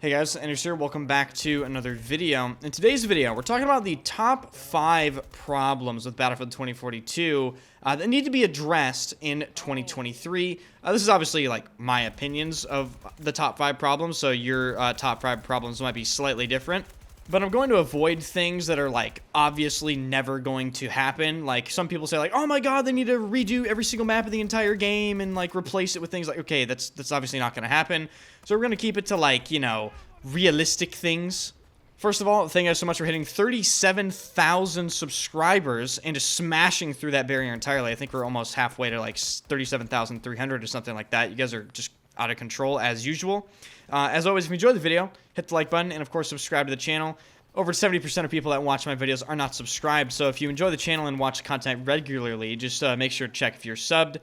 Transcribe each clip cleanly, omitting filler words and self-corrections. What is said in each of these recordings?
Hey guys, Anders here. Welcome back to another video. In today's video, we're talking about the top 5 problems with Battlefield 2042 that need to be addressed in 2023. This is obviously like my opinions of the top 5 problems, so your top 5 problems might be slightly different. But I'm going to avoid things that are like obviously never going to happen. Like some people say like, oh my god, they need to redo every single map of the entire game and like replace it with things like, okay, that's obviously not going to happen. So we're going to keep it to like, you know, realistic things. First of all, thank you guys so much for hitting 37,000 subscribers and just smashing through that barrier entirely. I think we're almost halfway to like 37,300 or something like that. You guys are just out of control as usual. As always, if you enjoyed the video, hit the like button and of course subscribe to the channel. Over 70% of people that watch my videos are not subscribed, so if you enjoy the channel and watch content regularly, just make sure to check if you're subbed.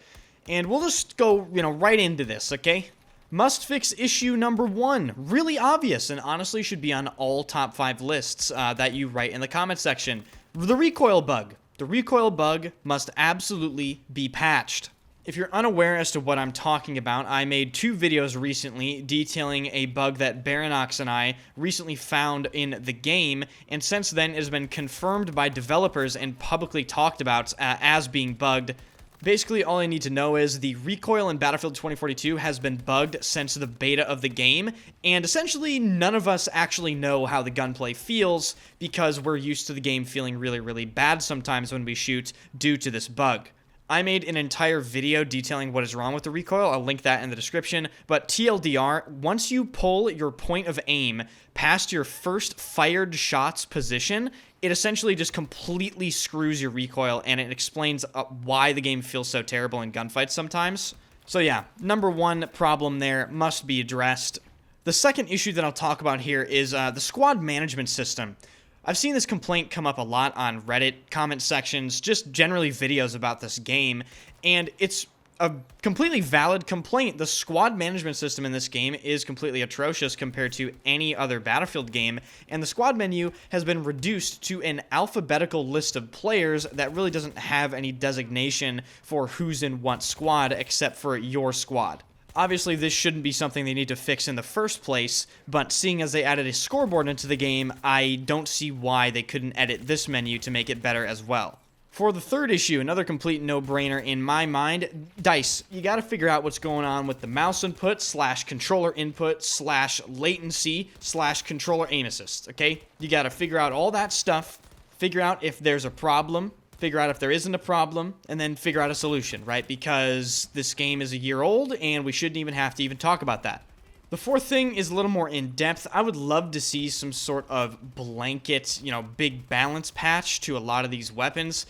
And we'll just go, right into this, okay? Must fix issue number 1. Really obvious and honestly should be on all top 5 lists that you write in the comment section. The recoil bug. The recoil bug must absolutely be patched. If you're unaware as to what I'm talking about, I made 2 videos recently detailing a bug that Baranox and I recently found in the game, and since then it has been confirmed by developers and publicly talked about as being bugged. Basically, all I need to know is the recoil in Battlefield 2042 has been bugged since the beta of the game, and essentially none of us actually know how the gunplay feels because we're used to the game feeling really, really bad sometimes when we shoot due to this bug. I made an entire video detailing what is wrong with the recoil. I'll link that in the description. But TLDR, once you pull your point of aim past your first fired shot's position, it essentially just completely screws your recoil, and it explains why the game feels so terrible in gunfights sometimes. So yeah, number 1 problem there must be addressed. The second issue that I'll talk about here is the squad management system. I've seen this complaint come up a lot on Reddit, comment sections, just generally videos about this game, and it's a completely valid complaint. The squad management system in this game is completely atrocious compared to any other Battlefield game, and the squad menu has been reduced to an alphabetical list of players that really doesn't have any designation for who's in what squad except for your squad. Obviously, this shouldn't be something they need to fix in the first place, but seeing as they added a scoreboard into the game, I don't see why they couldn't edit this menu to make it better as well. For the third issue, another complete no-brainer in my mind, DICE, you gotta figure out what's going on with the mouse input / controller input / latency / controller aim assist, okay? You gotta figure out all that stuff, figure out if there's a problem, figure out if there isn't a problem, and then figure out a solution, right? Because this game is a year old, and we shouldn't even have to even talk about that. The fourth thing is a little more in-depth. I would love to see some sort of blanket, big balance patch to a lot of these weapons.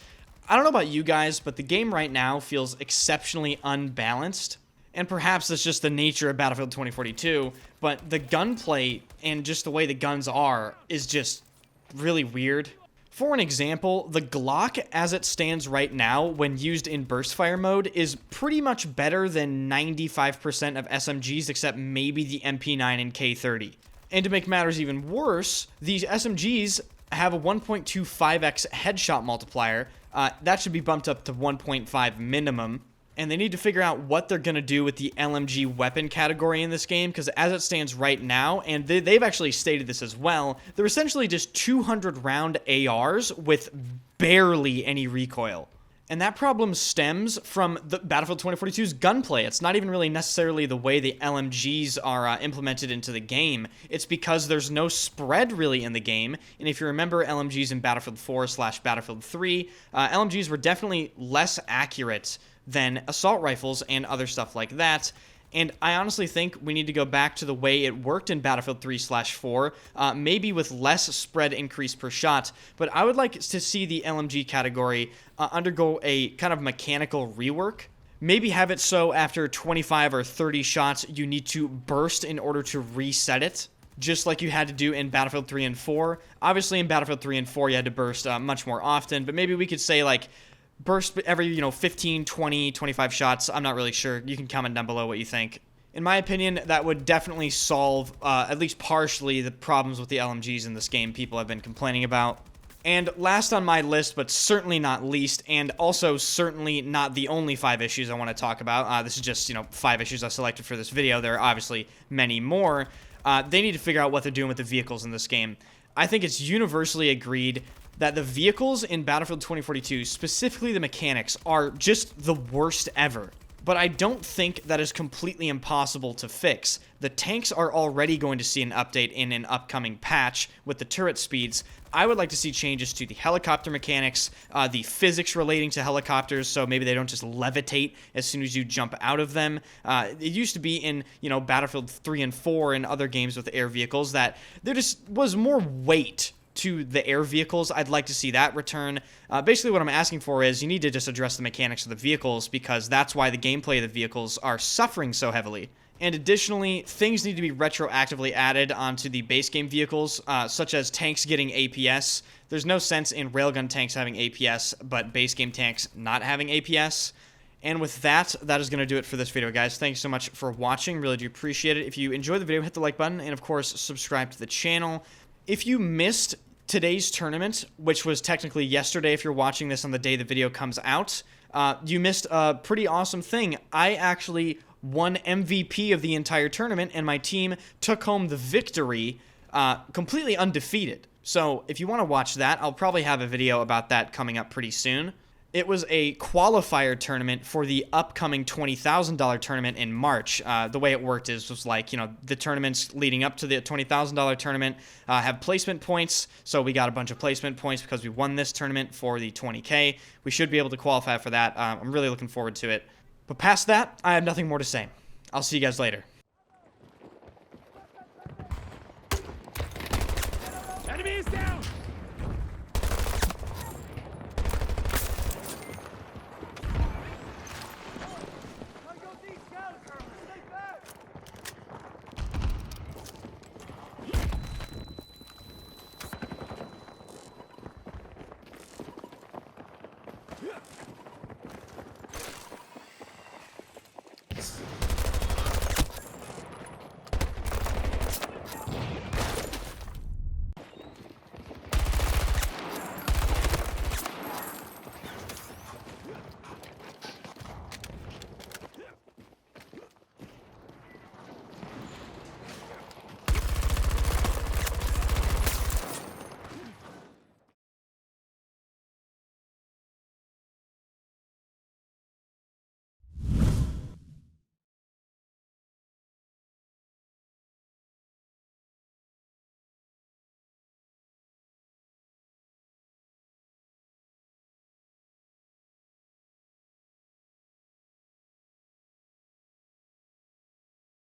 I don't know about you guys, but the game right now feels exceptionally unbalanced. And perhaps that's just the nature of Battlefield 2042, but the gunplay and just the way the guns are is just really weird. For an example, the Glock as it stands right now when used in burst fire mode is pretty much better than 95% of SMGs except maybe the MP9 and K30. And to make matters even worse, these SMGs have a 1.25x headshot multiplier. That should be bumped up to 1.5 minimum. And they need to figure out what they're going to do with the LMG weapon category in this game, because as it stands right now, and they've actually stated this as well, they're essentially just 200-round ARs with barely any recoil. And that problem stems from the Battlefield 2042's gunplay. It's not even really necessarily the way the LMGs are implemented into the game. It's because there's no spread really in the game. And if you remember LMGs in Battlefield 4 / Battlefield 3, LMGs were definitely less accurate than assault rifles and other stuff like that. And I honestly think we need to go back to the way it worked in Battlefield 3/4, maybe with less spread increase per shot, but I would like to see the LMG category undergo a kind of mechanical rework. Maybe have it so after 25 or 30 shots, you need to burst in order to reset it, just like you had to do in Battlefield 3 and 4. Obviously, in Battlefield 3 and 4, you had to burst much more often, but maybe we could say, like, burst every, 15, 20, 25 shots. I'm not really sure. You can comment down below what you think. In my opinion, that would definitely solve, at least partially, the problems with the LMGs in this game people have been complaining about. And last on my list, but certainly not least, and also certainly not the only 5 issues I want to talk about. This is just, 5 issues I selected for this video. There are obviously many more. they need to figure out what they're doing with the vehicles in this game. I think it's universally agreed that the vehicles in Battlefield 2042, specifically the mechanics, are just the worst ever. But I don't think that is completely impossible to fix. The tanks are already going to see an update in an upcoming patch with the turret speeds. I would like to see changes to the helicopter mechanics, the physics relating to helicopters, so maybe they don't just levitate as soon as you jump out of them. It used to be in, Battlefield 3 and 4 and other games with air vehicles that there just was more weight to the air vehicles. I'd like to see that return. Basically what I'm asking for is you need to just address the mechanics of the vehicles, because that's why the gameplay of the vehicles are suffering so heavily. And additionally, things need to be retroactively added onto the base game vehicles, such as tanks getting APS. There's no sense in railgun tanks having APS, but base game tanks not having APS. And with that, that is going to do it for this video, guys. Thanks so much for watching. Really do appreciate it. If you enjoyed the video, hit the like button, and of course, subscribe to the channel. If you missed today's tournament, which was technically yesterday if you're watching this on the day the video comes out, you missed a pretty awesome thing. I actually won MVP of the entire tournament, and my team took home the victory completely undefeated. So if you want to watch that, I'll probably have a video about that coming up pretty soon. It was a qualifier tournament for the upcoming $20,000 tournament in March. The way it worked was like, the tournaments leading up to the $20,000 tournament have placement points. So we got a bunch of placement points because we won this tournament for the 20K. We should be able to qualify for that. I'm really looking forward to it. But past that, I have nothing more to say. I'll see you guys later. Enemy is down!